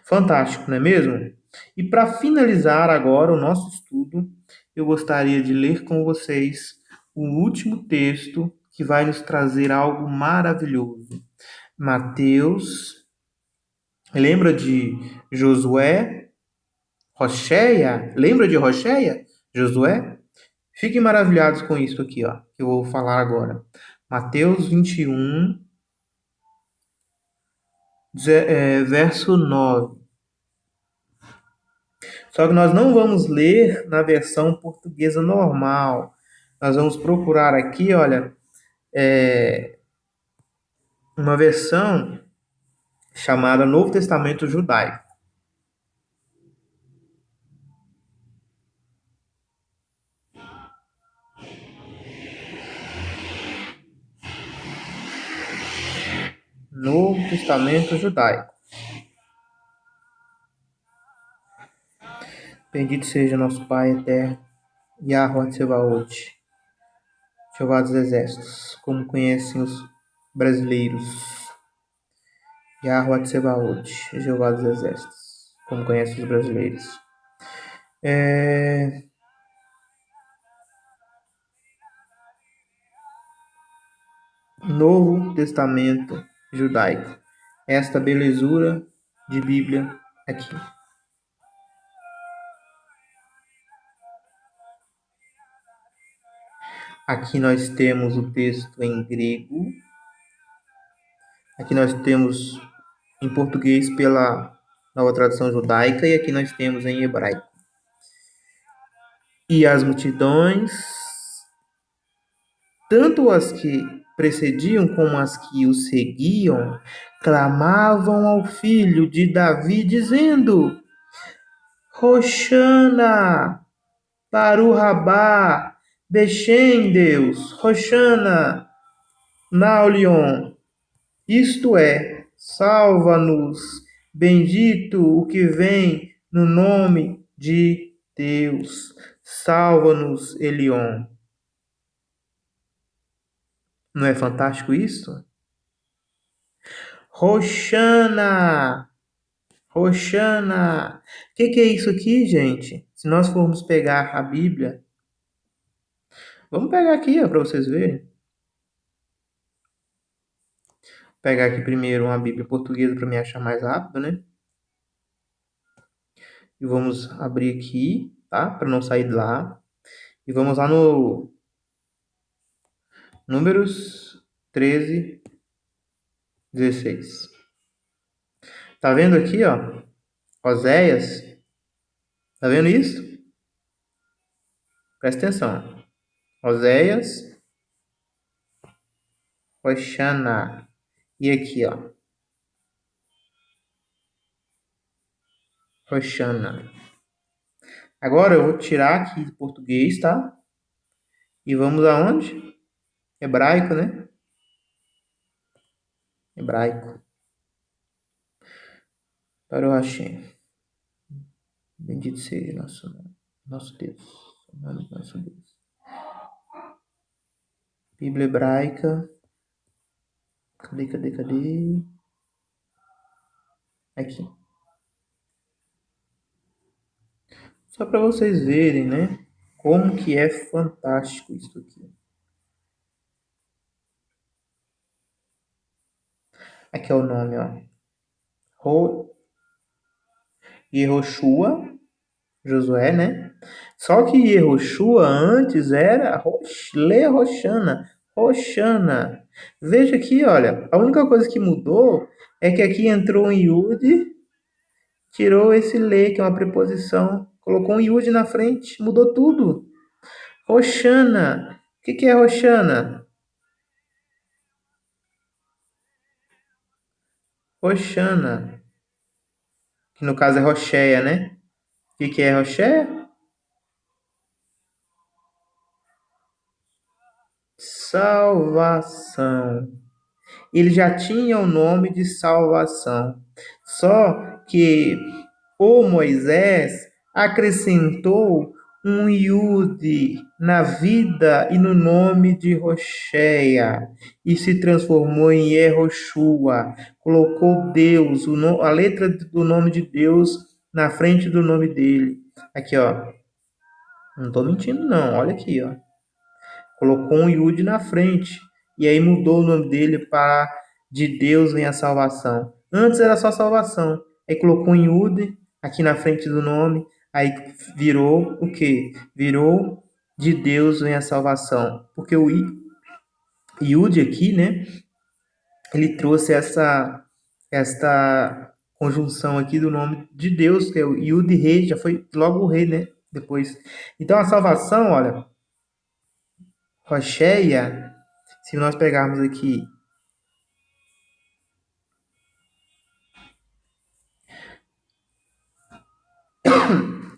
Fantástico, não é mesmo? E para finalizar agora o nosso estudo, eu gostaria de ler com vocês o último texto que vai nos trazer algo maravilhoso. Mateus, lembra de Josué? Rocheia? Lembra de Rocheia? Josué? Fiquem maravilhados com isso aqui, ó, que eu vou falar agora. Mateus 21, verso 9. Só que nós não vamos ler na versão portuguesa normal. Nós vamos procurar aqui, olha, uma versão chamada Novo Testamento Judaico. Novo Testamento Judaico. Bendito seja nosso Pai eterno, Yahweh Tsebaot, Jeová dos Exércitos, como conhecem os brasileiros. Yahweh Tsebaot, Jeová dos Exércitos, como conhecem os brasileiros. Novo Testamento judaico. Esta belezura de Bíblia aqui. Aqui nós temos o texto em grego. Aqui nós temos em português pela nova tradução judaica e aqui nós temos em hebraico. E as multidões, tanto as que precediam como as que o seguiam, clamavam ao filho de Davi, dizendo: Hoxana, Baruch Rabá, Bechem Deus, Hoxana, Naulion. Isto é, salva-nos, bendito o que vem no nome de Deus. Salva-nos, Elion. Não é fantástico isso? Hoxana! Hoxana! O que é isso aqui, gente? Se nós formos pegar a Bíblia, vamos pegar aqui para vocês verem. Vou pegar aqui primeiro uma Bíblia portuguesa para me achar mais rápido, né? E vamos abrir aqui, tá? Para não sair de lá. E vamos lá no Números 13, 16. Tá vendo aqui, ó? Oséias. Tá vendo isso? Presta atenção. Oséias, Oxana. E aqui, ó. Oxana. Agora eu vou tirar aqui de português, tá? E vamos aonde? Hebraico, né? Hebraico. Para o Hashem. Bendito seja nosso Deus. O nome do nosso Deus. Bíblia hebraica. Cadê? Aqui. Só para vocês verem, né? Como que é fantástico isso aqui. Aqui é o nome, ó. Yehoshua, Josué, né? Só que Yehoshua antes era Roshana. Veja aqui, olha. A única coisa que mudou é que aqui entrou um Yud, tirou esse Le, que é uma preposição, colocou um Yud na frente, mudou tudo. Roshana. O que é Roshana? Roshana. Que no caso é Rocheia, né? O que é Rocheia? Salvação. Ele já tinha o nome de salvação. Só que o Moisés acrescentou um Yud na vida e no nome de Rocheia e se transformou em Yehoshua. Colocou Deus, a letra do nome de Deus na frente do nome dele. Aqui, ó. Não estou mentindo, não. Olha aqui, ó. Colocou um Yud na frente. E aí mudou o nome dele para de Deus vem a salvação. Antes era só salvação. Aí colocou um Yud aqui na frente do nome. Aí virou o quê? Virou de Deus vem a salvação. Porque o Yud aqui, né? Ele trouxe esta conjunção aqui do nome de Deus, que é o Yud Rei. Já foi logo o rei, né? Depois. Então a salvação, olha. Rocheia, se nós pegarmos aqui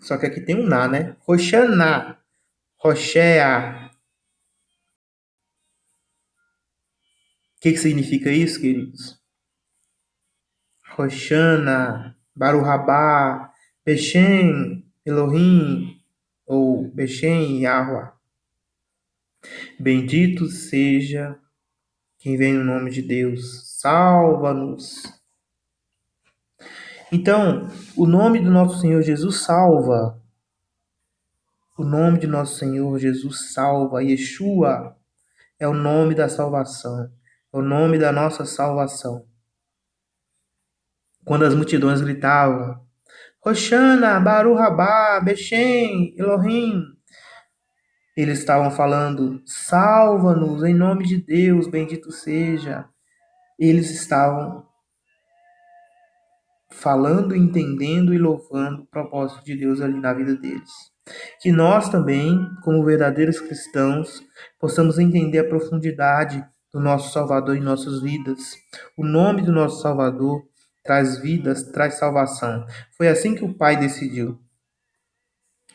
só que aqui tem um na, né? Roxana, Rocheia. O que significa isso, queridos? Roxana, Baruhabá, Bechem, Elohim, ou Bechem Yahweh. Bendito seja quem vem no nome de Deus. Salva-nos. Então, o nome do nosso Senhor Jesus salva. O nome de nosso Senhor Jesus salva. Yeshua é o nome da salvação. o nome da nossa salvação. Quando as multidões gritavam, Hoshana, Baruch Rabá, Beshem, Elohim, eles estavam falando, salva-nos em nome de Deus, bendito seja. Eles estavam falando, entendendo e louvando o propósito de Deus ali na vida deles. Que nós também, como verdadeiros cristãos, possamos entender a profundidade do nosso Salvador em nossas vidas. O nome do nosso Salvador traz vidas, traz salvação. Foi assim que o Pai decidiu.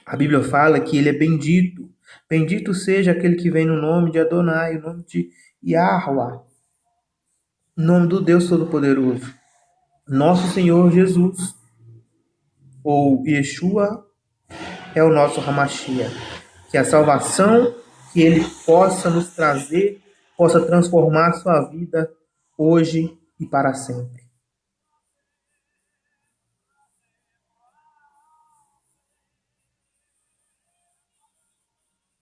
A Bíblia fala que ele é bendito. Bendito seja aquele que vem no nome de Adonai, o nome de Yahuwah, o nome do Deus Todo-Poderoso. Nosso Senhor Jesus, ou Yeshua, é o nosso Hamashia. Que a salvação que ele possa nos trazer, possa transformar sua vida hoje e para sempre.